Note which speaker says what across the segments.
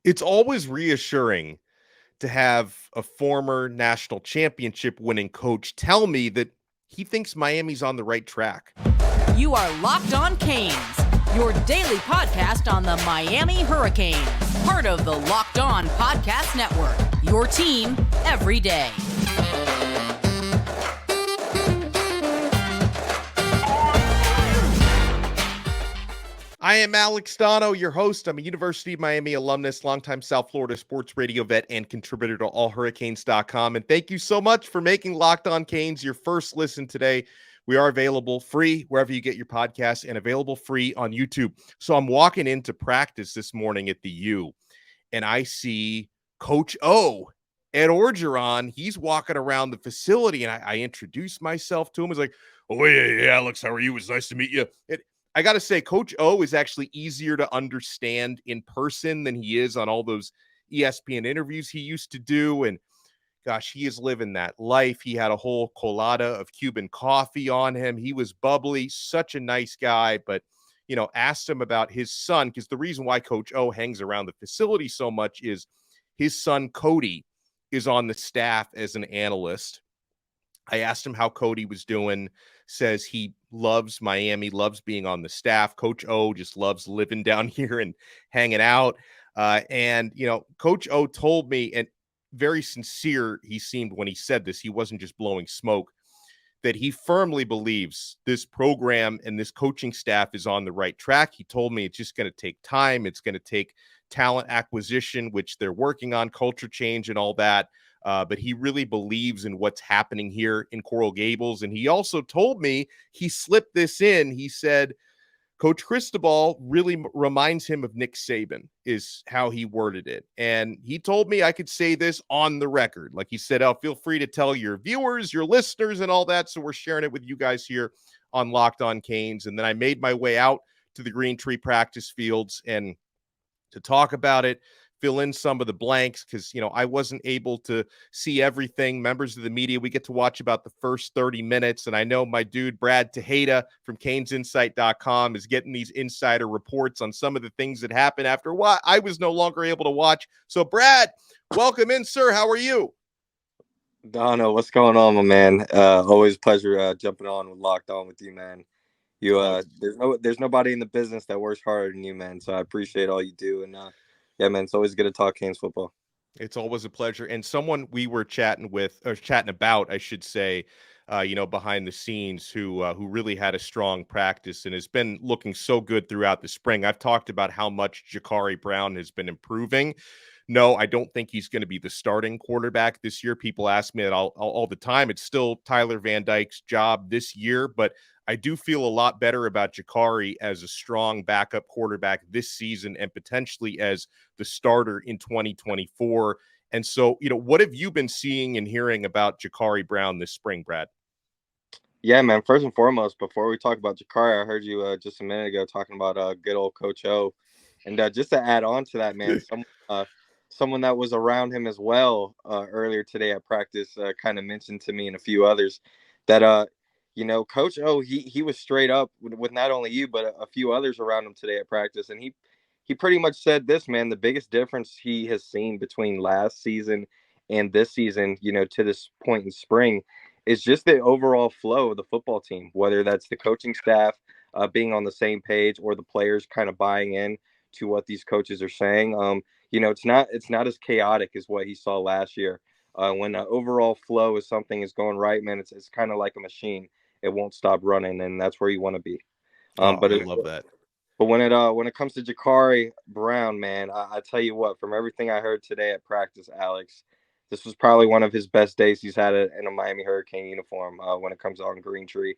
Speaker 1: It's always reassuring to have a former national championship winning coach tell me that he thinks Miami's on the right track.
Speaker 2: You are Locked On Canes, your daily podcast on the Miami Hurricanes, part of the Locked On Podcast Network, your team every day.
Speaker 1: I am Alex Donno, your host. I'm a University of Miami alumnus, longtime South Florida sports radio vet, and contributor to allhurricanes.com. And thank you so much for making Locked On Canes your first listen today. We are available free wherever you get your podcasts and available free on YouTube. So I'm walking into practice this morning at the U, and I see Coach O, Ed Orgeron. He's walking around the facility, and I introduced myself to him. I was like, "Oh, yeah, Alex, how are you? It's nice to meet you." I got to say, Coach O is actually easier to understand in person than he is on all those ESPN interviews he used to do. And gosh, he is living that life. He had a whole colada of Cuban coffee on him. He was bubbly, such a nice guy. But, asked him about his son, because the reason why Coach O hangs around the facility so much is his son, Cody, is on the staff as an analyst. I asked him how Cody was doing, says he loves Miami, loves being on the staff. Coach O just loves living down here and hanging out. Coach O told me, and very sincere he seemed when he said this, he wasn't just blowing smoke, that he firmly believes this program and this coaching staff is on the right track. He told me it's just going to take time. It's going to take talent acquisition, which they're working on, culture change and all that. But he really believes in what's happening here in Coral Gables. And he also told me, he slipped this in. He said, Coach Cristobal really reminds him of Nick Saban, is how he worded it. And he told me I could say this on the record. Like he said, feel free to tell your viewers, your listeners, and all that. So we're sharing it with you guys here on Locked On Canes. And then I made my way out to the Green Tree practice fields and to talk about it, fill in some of the blanks, because, I wasn't able to see everything. Members of the media, we get to watch about the first 30 minutes. And I know my dude, Brad Tejeda from CanesInsight.com, is getting these insider reports on some of the things that happened after a while I was no longer able to watch. So, Brad, welcome in, sir. How are you?
Speaker 3: Donno, what's going on, my man? Always a pleasure jumping on with Locked On with you, man. There's nobody in the business that works harder than you, man. So I appreciate all you do, and yeah, man, it's always good to talk Canes football.
Speaker 1: It's always a pleasure. And someone we were chatting about, I should say, behind the scenes, who really had a strong practice and has been looking so good throughout the spring. I've talked about how much Jacurri Brown has been improving. No, I don't think he's going to be the starting quarterback this year. People ask me that all the time. It's still Tyler Van Dyke's job this year, but I do feel a lot better about Jacurri as a strong backup quarterback this season and potentially as the starter in 2024. And so, what have you been seeing and hearing about Jacurri Brown this spring, Brad?
Speaker 3: Yeah, man, first and foremost, before we talk about Jacurri, I heard you just a minute ago talking about good old Coach O. And just to add on to that, man, someone that was around him as well earlier today at practice kind of mentioned to me and a few others that Coach O, he was straight up with not only you, but a few others around him today at practice. And he pretty much said this, man, the biggest difference he has seen between last season and this season, to this point in spring, is just the overall flow of the football team, whether that's the coaching staff being on the same page or the players kind of buying in to what these coaches are saying. It's not as chaotic as what he saw last year. When the overall flow is something is going right, man, it's kind of like a machine. It won't stop running, and that's where you want to be.
Speaker 1: I love that.
Speaker 3: But when it comes to Jacurri Brown, man, I tell you what, from everything I heard today at practice, Alex, this was probably one of his best days he's had in a Miami Hurricane uniform when it comes on Green Tree.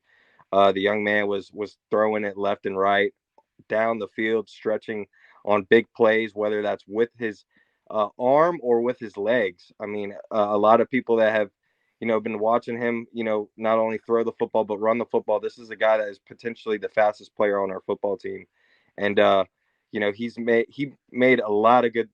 Speaker 3: The young man was throwing it left and right down the field, stretching on big plays, whether that's with his arm or with his legs. I mean, a lot of people that have, been watching him, not only throw the football, but run the football. This is a guy that is potentially the fastest player on our football team. And, he made a lot of good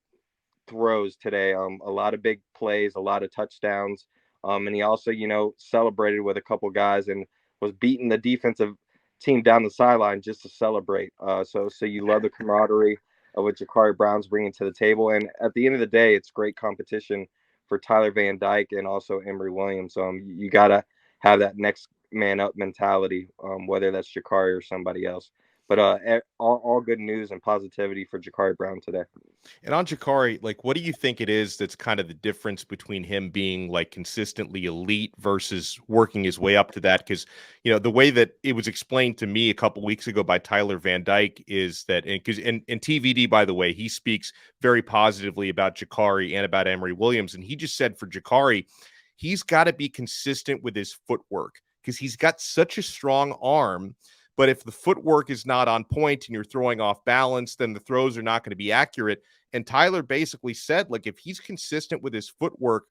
Speaker 3: throws today, a lot of big plays, a lot of touchdowns. And he also, celebrated with a couple guys and was beating the defensive team down the sideline just to celebrate. So you love the camaraderie. of what Jacurri Brown's bringing to the table. And at the end of the day, it's great competition for Tyler Van Dyke and also Emory Williams. You got to have that next man up mentality, whether that's Jacurri or somebody else. But all good news and positivity for Jacurri Brown today.
Speaker 1: And on Jacurri, like, what do you think it is that's kind of the difference between him being like consistently elite versus working his way up to that? Because, the way that it was explained to me a couple weeks ago by Tyler Van Dyke is that, and TVD, by the way, he speaks very positively about Jacurri and about Emory Williams. And he just said for Jacurri, he's got to be consistent with his footwork because he's got such a strong arm. But if the footwork is not on point and you're throwing off balance, then the throws are not going to be accurate. And Tyler basically said, like, if he's consistent with his footwork,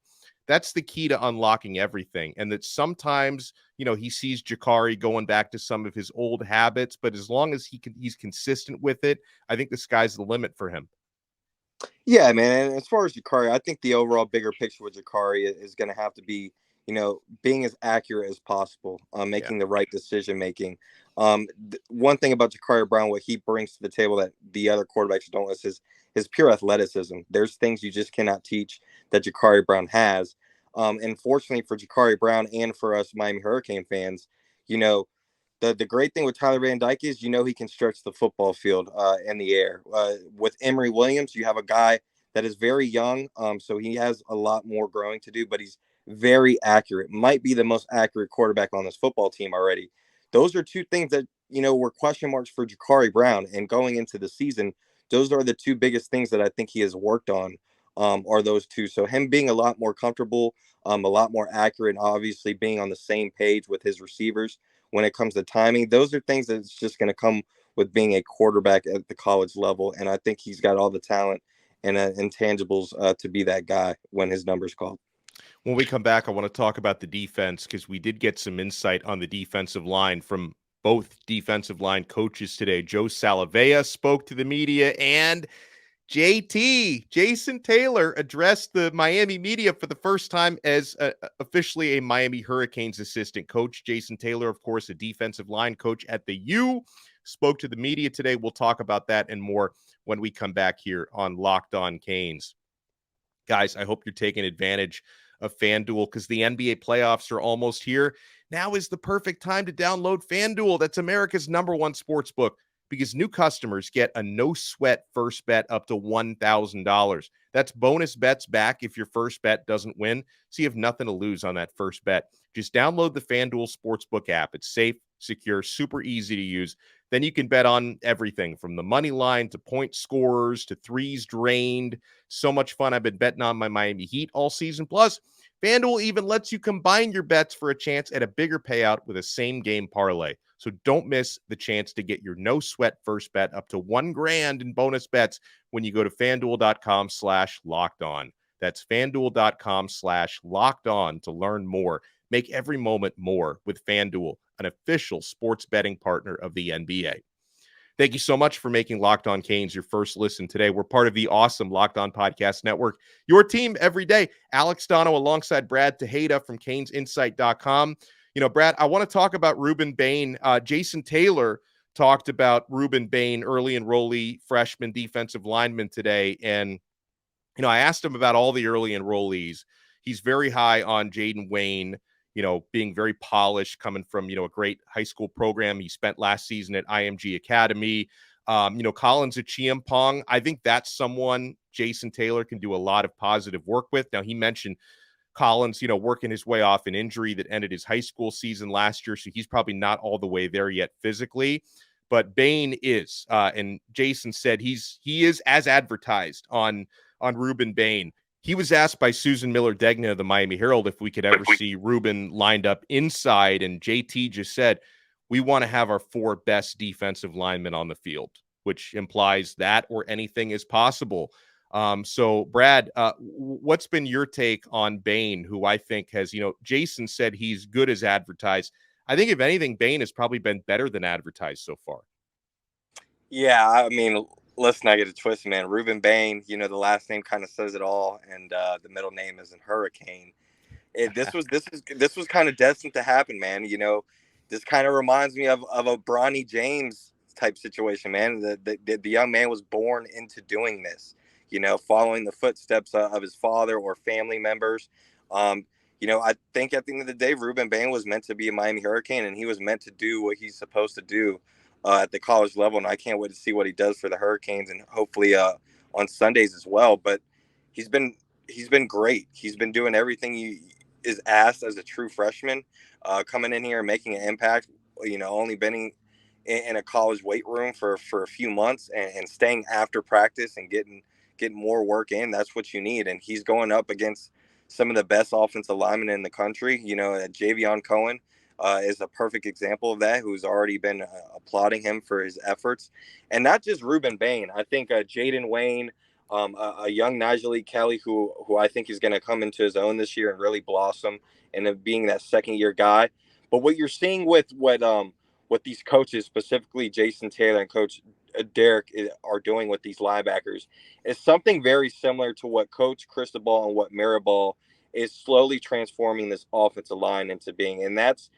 Speaker 1: that's the key to unlocking everything. And that sometimes, he sees Jacurri going back to some of his old habits, but as long as he's consistent with it, I think the sky's the limit for him.
Speaker 3: Yeah, man. And as far as Jacurri, I think the overall bigger picture with Jacurri is going to have to be, being as accurate as possible, making the right decision making. One thing about Jacurri Brown, what he brings to the table that the other quarterbacks don't is his pure athleticism. There's things you just cannot teach that Jacurri Brown has. And fortunately for Jacurri Brown and for us Miami Hurricane fans, the great thing with Tyler Van Dyke is, he can stretch the football field in the air. With Emory Williams, you have a guy that is very young, so he has a lot more growing to do, but he's very accurate. Might be the most accurate quarterback on this football team already. Those are two things that, were question marks for Jacurri Brown. And going into the season, those are the two biggest things that I think he has worked on, are those two. So him being a lot more comfortable, a lot more accurate, and obviously being on the same page with his receivers when it comes to timing, those are things that's just going to come with being a quarterback at the college level. And I think he's got all the talent and intangibles to be that guy when his number's called.
Speaker 1: When we come back, I want to talk about the defense because we did get some insight on the defensive line from both defensive line coaches today. Joe Salavea spoke to the media, and Jason Taylor addressed the Miami media for the first time as officially a Miami Hurricanes assistant coach. Jason Taylor, of course, a defensive line coach at the U, spoke to the media today. We'll talk about that and more when we come back here on Locked On Canes. Guys, I hope you're taking advantage of FanDuel because the NBA playoffs are almost here. Now is the perfect time to download FanDuel. That's America's #1 sports book because new customers get a no-sweat first bet up to $1,000. That's bonus bets back if your first bet doesn't win, so you have nothing to lose on that first bet. Just download the FanDuel Sportsbook app. It's safe, secure, super easy to use. Then you can bet on everything from the money line to point scorers to threes drained. So much fun. I've been betting on my Miami Heat all season. Plus, FanDuel even lets you combine your bets for a chance at a bigger payout with a same-game parlay. So don't miss the chance to get your no-sweat first bet up to $1,000 in bonus bets when you go to FanDuel.com/lockedon. That's FanDuel.com/lockedon to learn more. Make every moment more with FanDuel, an official sports betting partner of the NBA. Thank you so much for making Locked On Canes your first listen today. We're part of the awesome Locked On Podcast Network, your team every day. Alex Donno alongside Brad Tejeda from CanesInsight.com. Brad, I want to talk about Ruben Bain. Jason Taylor talked about Ruben Bain, early enrollee freshman defensive lineman today. And, I asked him about all the early enrollees. He's very high on Jaden Wayne, being very polished, coming from, a great high school program. He spent last season at IMG Academy. Collins Achiampong, I think that's someone Jason Taylor can do a lot of positive work with. Now, he mentioned Collins, working his way off an injury that ended his high school season last year, so he's probably not all the way there yet physically. But Bain is, and Jason said he is as advertised on Ruben Bain. He was asked by Susan Miller-Degna of the Miami Herald if we could ever see Ruben lined up inside, and JT just said, we want to have our 4 best defensive linemen on the field, which implies that or anything is possible. So, Brad, what's been your take on Bain, who I think has, Jason said he's good as advertised. I think, if anything, Bain has probably been better than advertised so far.
Speaker 3: Yeah, I mean, let's not get it twisted, man. Ruben Bain, the last name kind of says it all, and the middle name is in Hurricane. This was kind of destined to happen, man. This kind of reminds me of a Bronny James type situation, man. The young man was born into doing this, following the footsteps of his father or family members. I think at the end of the day, Ruben Bain was meant to be a Miami Hurricane, and he was meant to do what he's supposed to do at the college level. And I can't wait to see what he does for the Hurricanes, and hopefully on Sundays as well. But he's been great. He's been doing everything he is asked as a true freshman, coming in here and making an impact. Only been in a college weight room for a few months, and staying after practice and getting more work in. That's what you need. And he's going up against some of the best offensive linemen in the country. Javion Cohen is a perfect example of that, who's already been applauding him for his efforts. And not just Ruben Bain. I think Jaden Wayne, a young Najee Kelly, who I think is going to come into his own this year and really blossom and being that second-year guy. But what you're seeing with what these coaches, specifically Jason Taylor and Coach Derek, are doing with these linebackers is something very similar to what Coach Cristobal and what Mirabal is slowly transforming this offensive line into being. And that's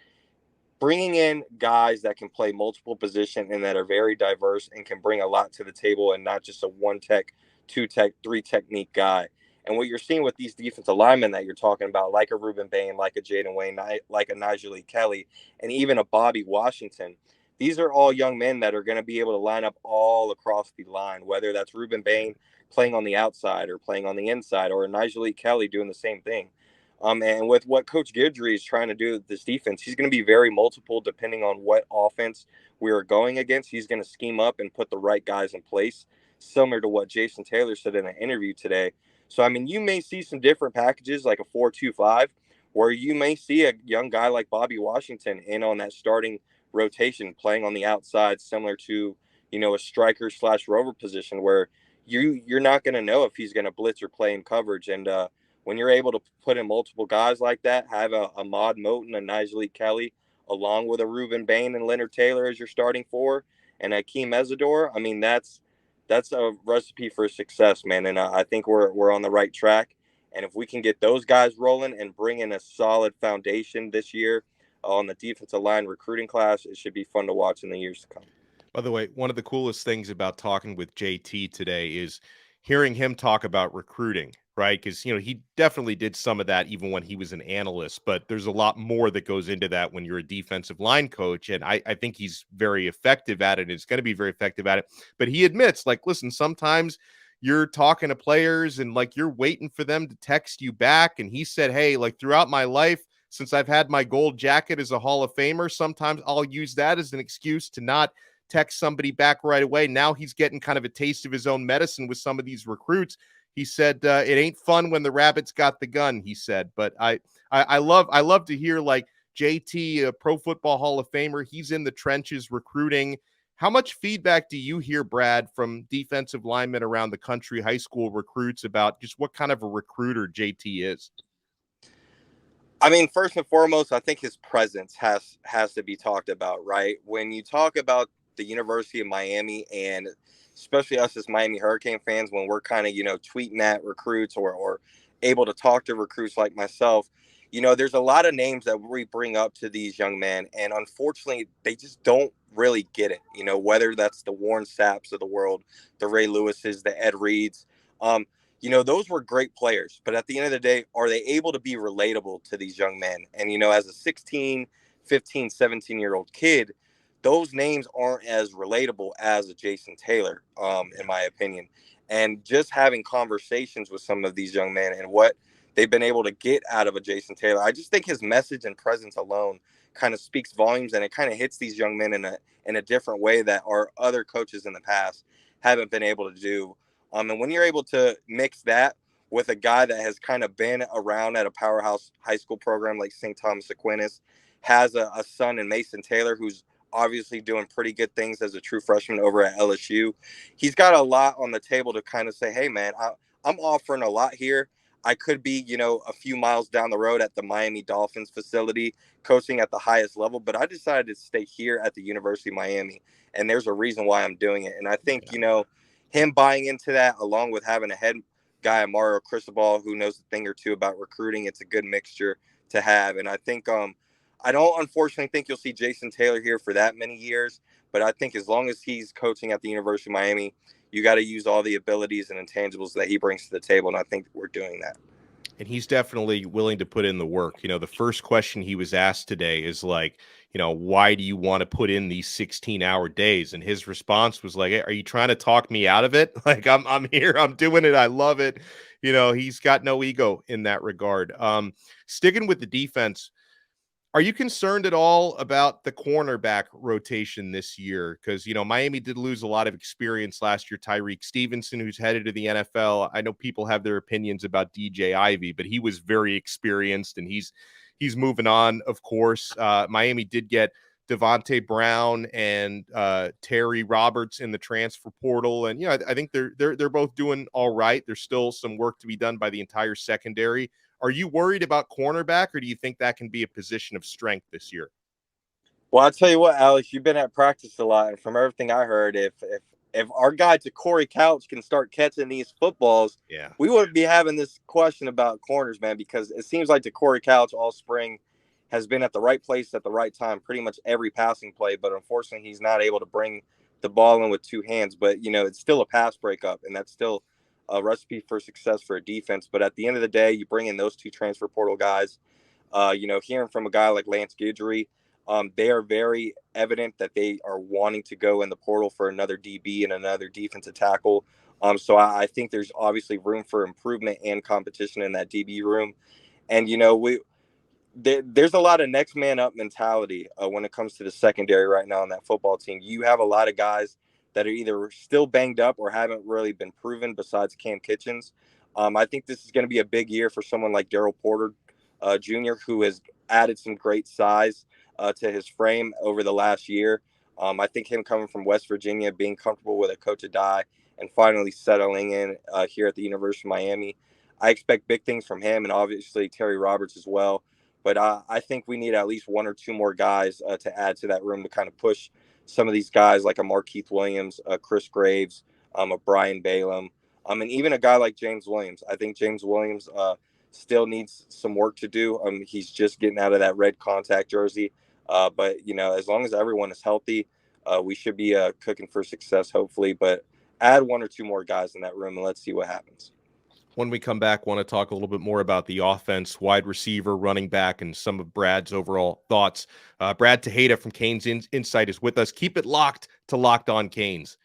Speaker 3: bringing in guys that can play multiple positions and that are very diverse and can bring a lot to the table, and not just a one tech, two tech, three technique guy. And what you're seeing with these defensive linemen that you're talking about, like a Ruben Bain, like a Jaden Wayne, like a Najee Kelly, and even a Bobby Washington, these are all young men that are going to be able to line up all across the line, whether that's Ruben Bain playing on the outside or playing on the inside, or a Najee Kelly doing the same thing. And with what Coach Guidry is trying to do with this defense, he's going to be very multiple depending on what offense we are going against. He's going to scheme up and put the right guys in place, similar to what Jason Taylor said in an interview today. So, you may see some different packages like a 4-2-5, where you may see a young guy like Bobby Washington in on that starting rotation, playing on the outside, similar to, a striker / rover position, where you're not going to know if he's going to blitz or play in coverage. And when you're able to put in multiple guys like that, have a Ahmad Moten, a Najee Kelly, along with a Ruben Bain and Leonard Taylor as your starting four, and Akeem Mesidor, that's a recipe for success, man. And I think we're on the right track. And if we can get those guys rolling and bring in a solid foundation this year on the defensive line recruiting class, it should be fun to watch in the years to come.
Speaker 1: By the way, one of the coolest things about talking with JT today is hearing him talk about recruiting, right? Because, he definitely did some of that even when he was an analyst, but there's a lot more that goes into that when you're a defensive line coach. And I think he's very effective at it. It's going to be very effective at it. But he admits, listen, sometimes you're talking to players and you're waiting for them to text you back. And he said, hey, throughout my life, since I've had my gold jacket as a Hall of Famer, sometimes I'll use that as an excuse to not text somebody back right away. Now he's getting kind of a taste of his own medicine with some of these recruits. He said, it ain't fun when the rabbit's got the gun, he said. But I love to hear JT, a Pro Football Hall of Famer, he's in the trenches recruiting. How much feedback do you hear, Brad, from defensive linemen around the country, high school recruits, about just what kind of a recruiter JT is?
Speaker 3: First and foremost, I think his presence has to be talked about, right? When you talk about the University of Miami, and especially us as Miami Hurricane fans, when we're kind of, tweeting at recruits or able to talk to recruits like myself, there's a lot of names that we bring up to these young men, and unfortunately, they just don't really get it, whether that's the Warren Sapps of the world, the Ray Lewises, the Ed Reeds. Those were great players, but at the end of the day, are they able to be relatable to these young men? And, as a 16, 15, 17-year-old kid, those names aren't as relatable as a Jason Taylor, in my opinion. And just having conversations with some of these young men and what they've been able to get out of a Jason Taylor, I just think his message and presence alone kind of speaks volumes, and it kind of hits these young men in a different way that our other coaches in the past haven't been able to do. And when you're able to mix that with a guy that has kind of been around at a powerhouse high school program like St. Thomas Aquinas, has a son in Mason Taylor, who's obviously doing pretty good things as a true freshman over at LSU. He's got a lot on the table to kind of say, hey, man, I'm offering a lot here. I could be, a few miles down the road at the Miami Dolphins facility coaching at the highest level, but I decided to stay here at the University of Miami, and there's a reason why I'm doing it. And I think, him buying into that, along with having a head guy, Mario Cristobal, who knows a thing or two about recruiting, it's a good mixture to have. And I think I don't unfortunately think you'll see Jason Taylor here for that many years, But I think as long as he's coaching at the University of Miami, you got to use all the abilities and intangibles that he brings to the table. And I think we're doing that.
Speaker 1: And he's definitely willing to put in the work. The first question he was asked today is like, why do you want to put in these 16-hour days? And his response was like, hey, are you trying to talk me out of it? Like, I'm here, I'm doing it, I love it. He's got no ego in that regard. Sticking with the defense, are you concerned at all about the cornerback rotation this year? Because, Miami did lose a lot of experience last year. Tyreek Stevenson, who's headed to the NFL. I know people have their opinions about DJ Ivey, but he was very experienced, and he's moving on, of course. Miami did get Devontae Brown and Terry Roberts in the transfer portal. And, I think they're both doing all right. There's still some work to be done by the entire secondary. Are you worried about cornerback, or do you think that can be a position of strength this year?
Speaker 3: Well, I'll tell you what, Alex, you've been at practice a lot. And from everything I heard, if our guy Jacurri Couch can start catching these footballs, we wouldn't be having this question about corners, man, because it seems like Jacurri Couch all spring has been at the right place at the right time, pretty much every passing play. But unfortunately, he's not able to bring the ball in with two hands. But, it's still a pass breakup, and that's still a recipe for success for a defense. But at the end of the day, you bring in those two transfer portal guys. Hearing from a guy like Lance Guidry, they are very evident that they are wanting to go in the portal for another DB and another defensive tackle. So I think there's obviously room for improvement and competition in that DB room. And, there's a lot of next man up mentality when it comes to the secondary right now on that football team. You have a lot of guys that are either still banged up or haven't really been proven besides Cam Kinchens. I think this is going to be a big year for someone like Daryl Porter Jr., who has added some great size to his frame over the last year. I think him coming from West Virginia, being comfortable with a Coach Adai, and finally settling in here at the University of Miami, I expect big things from him, and obviously Terry Roberts as well. But I think we need at least one or two more guys to add to that room to kind of push some of these guys like a Markeith Williams, Chris Graves, a Brian Balaam, and even a guy like James Williams. I think James Williams still needs some work to do. He's just getting out of that red contact jersey. But, as long as everyone is healthy, we should be cooking for success, hopefully. But add one or two more guys in that room, and let's see what happens.
Speaker 1: When we come back, want to talk a little bit more about the offense, wide receiver, running back, and some of Brad's overall thoughts. Brad Tejeda from Canes Insight is with us. Keep it locked to Locked On Canes.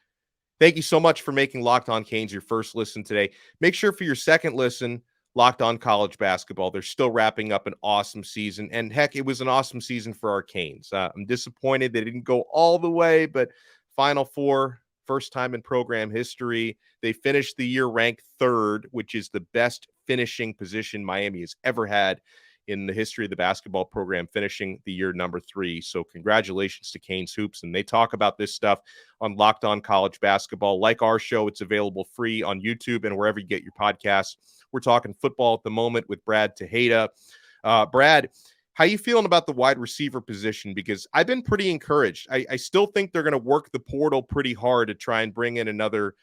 Speaker 1: Thank you so much for making Locked On Canes your first listen today. Make sure for your second listen, Locked On College Basketball. They're still wrapping up an awesome season. And heck, it was an awesome season for our Canes. I'm disappointed they didn't go all the way, but Final Four, first time in program history. They finished the year ranked third, which is the best finishing position Miami has ever had in the history of the basketball program, finishing the year number 3. So congratulations to Canes Hoops. And they talk about this stuff on Locked On College Basketball. Like our show, it's available free on YouTube and wherever you get your podcasts. We're talking football at the moment with Brad Tejeda. Brad, how you feeling about the wide receiver position? Because I've been pretty encouraged. I still think they're going to work the portal pretty hard to try and bring in another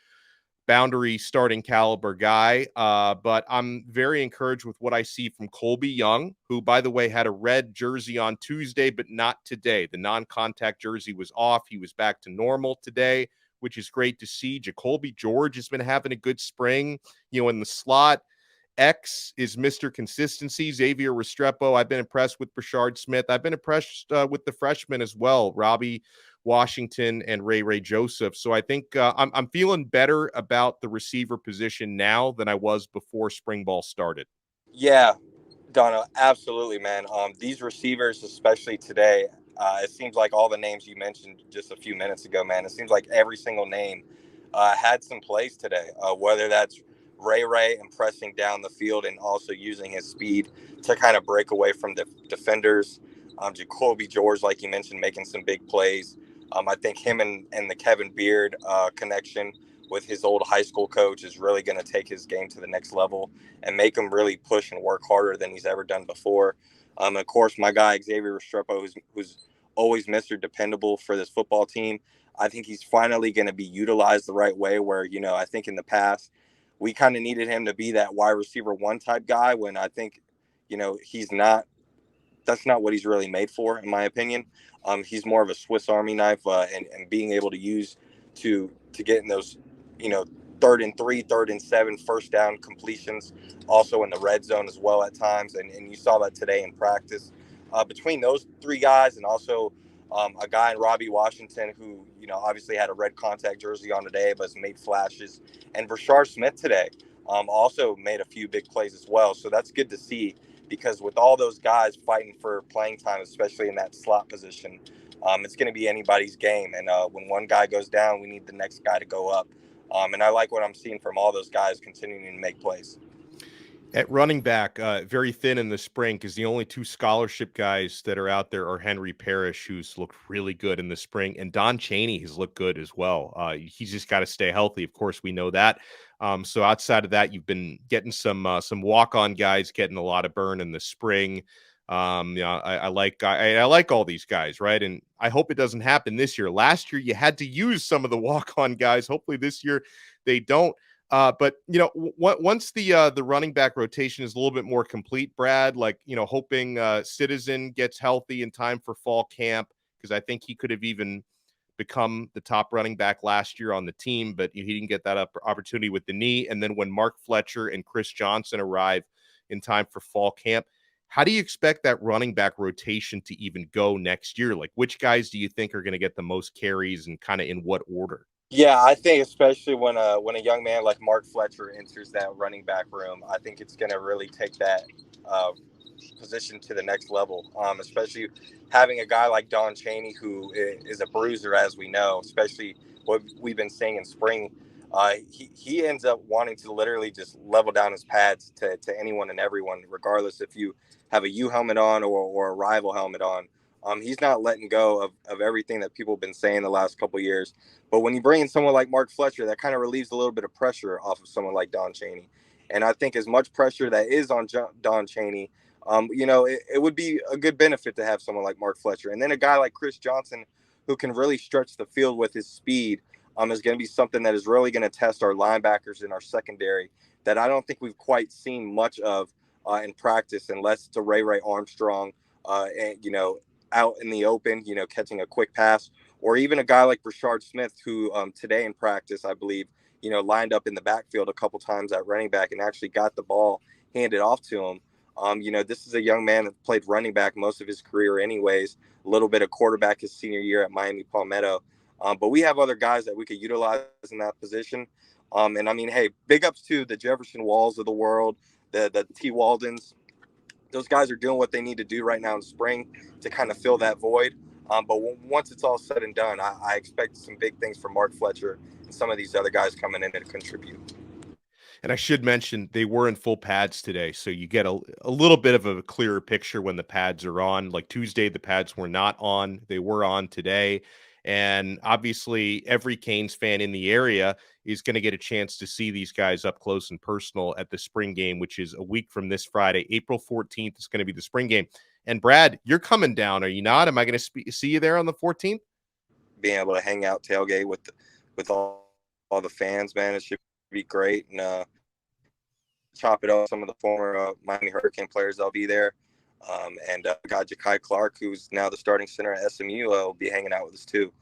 Speaker 1: boundary starting caliber guy. But I'm very encouraged with what I see from Colbie Young, who, by the way, had a red jersey on Tuesday, but not today. The non-contact jersey was off. He was back to normal today, which is great to see. Jacoby George has been having a good spring, in the slot. X is Mr. Consistency, Xavier Restrepo. I've been impressed with Brashard Smith. I've been impressed with the freshmen as well, Robbie Washington and Ray Joseph. So I think I'm feeling better about the receiver position now than I was before spring ball started.
Speaker 3: Yeah, Donno, absolutely, man. These receivers, especially today, it seems like all the names you mentioned just a few minutes ago, man, it seems like every single name had some plays today, whether that's Ray and pressing down the field and also using his speed to kind of break away from the defenders. Jacoby George, like you mentioned, making some big plays. I think him and the Kevin Beard connection with his old high school coach is really going to take his game to the next level and make him really push and work harder than he's ever done before. Of course, my guy, Xavier Restrepo, who's always Mr. Dependable for this football team. I think he's finally going to be utilized the right way where, I think in the past, we kind of needed him to be that wide receiver 1 type guy when I think, he's not that's not what he's really made for, in my opinion. He's more of a Swiss Army knife, and being able to use to get in those, 3rd and 3, 3rd and 7, first down completions, also in the red zone as well at times. And you saw that today in practice. Between those three guys and also a guy in Robbie Washington who, obviously had a red contact jersey on today, but has made flashes. And Rashard Smith today also made a few big plays as well. So that's good to see, because with all those guys fighting for playing time, especially in that slot position, it's going to be anybody's game. And when one guy goes down, we need the next guy to go up. And I like what I'm seeing from all those guys continuing to make plays.
Speaker 1: At running back, very thin in the spring, because the only 2 scholarship guys that are out there are Henry Parrish, who's looked really good in the spring, and Don Chaney has looked good as well. He's just got to stay healthy. Of course, we know that. So outside of that, you've been getting some walk-on guys getting a lot of burn in the spring. I like all these guys, right? And I hope it doesn't happen this year. Last year, you had to use some of the walk-on guys. Hopefully this year they don't. But once the running back rotation is a little bit more complete, Brad, hoping Citizen gets healthy in time for fall camp, because I think he could have even become the top running back last year on the team, but he didn't get that opportunity with the knee. And then when Mark Fletcher and Chris Johnson arrive in time for fall camp, how do you expect that running back rotation to even go next year? Like, which guys do you think are going to get the most carries, and kind of in what order?
Speaker 3: Yeah, I think especially when a young man like Mark Fletcher enters that running back room, I think it's going to really take that position to the next level. Especially having a guy like Don Chaney, who is a bruiser, as we know, especially what we've been seeing in spring. He ends up wanting to literally just level down his pads to anyone and everyone, regardless if you have a U helmet on or a rival helmet on. He's not letting go of everything that people have been saying the last couple of years. But when you bring in someone like Mark Fletcher, that kind of relieves a little bit of pressure off of someone like Don Chaney. And I think as much pressure that is on Don Chaney, it would be a good benefit to have someone like Mark Fletcher. And then a guy like Chris Johnson, who can really stretch the field with his speed, is going to be something that is really going to test our linebackers in our secondary that I don't think we've quite seen much of in practice, unless it's a Ray Armstrong, out in the open, catching a quick pass, or even a guy like Rashard Smith, who today in practice, I believe, lined up in the backfield a couple times at running back and actually got the ball handed off to him. This is a young man that played running back most of his career anyways, a little bit of quarterback his senior year at Miami Palmetto. But we have other guys that we could utilize in that position. And I mean, hey, big ups to the Jefferson Walls of the world, the T. Waldens. Those guys are doing what they need to do right now in spring to kind of fill that void. But once it's all said and done, I expect some big things from Mark Fletcher and some of these other guys coming in to contribute.
Speaker 1: And I should mention they were in full pads today, so you get a little bit of a clearer picture when the pads are on. Like Tuesday, the pads were not on. They were on today. And obviously, every Canes fan in the area is going to get a chance to see these guys up close and personal at the spring game, which is a week from this Friday. April 14th is going to be the spring game. And Brad, you're coming down, are you not? Am I going to see you there on the 14th?
Speaker 3: Being able to hang out tailgate with all the fans, man, it should be great. And chop it up. Some of the former Miami Hurricane players, they'll be there. And got Ja'Kai Clark, who's now the starting center at SMU, will be hanging out with us too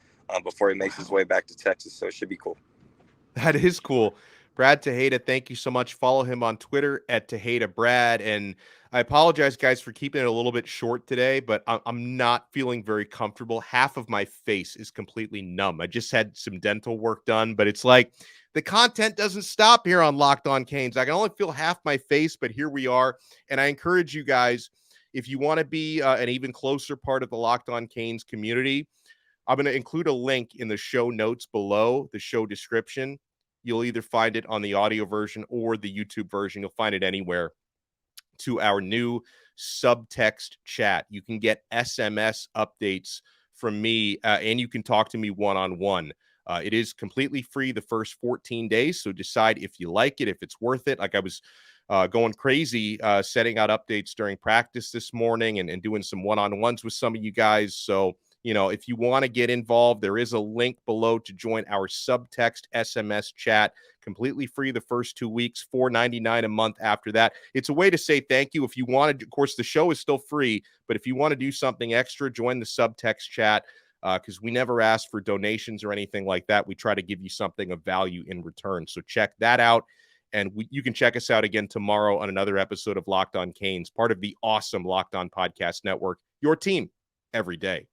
Speaker 3: before he makes his way back to Texas. So it should be cool.
Speaker 1: That is cool. Brad Tejeda, thank you so much. Follow him on Twitter at Tejeda Brad. And I apologize, guys, for keeping it a little bit short today, but I'm not feeling very comfortable. Half of my face is completely numb. I just had some dental work done, but it's like the content doesn't stop here on Locked On Canes. I can only feel half my face, but here we are. And I encourage you guys, if you want to be an even closer part of the Locked On Canes community, I'm going to include a link in the show notes below the show description. You'll either find it on the audio version or the YouTube version. You'll find it anywhere, to our new subtext chat. You can get SMS updates from me, and you can talk to me one-on-one. It is completely free the first 14 days, so decide if you like it, if it's worth it. Like I was going crazy setting out updates during practice this morning and doing some one-on-ones with some of you guys. So if you want to get involved, there is a link below to join our subtext SMS chat, completely free the first 2 weeks, $4.99 a month after that. It's a way to say thank you. If you want to, of course, the show is still free, but if you want to do something extra, join the subtext chat, because we never ask for donations or anything like that. We try to give you something of value in return. So check that out. And you can check us out again tomorrow on another episode of Locked On Canes, part of the awesome Locked On Podcast Network, your team every day.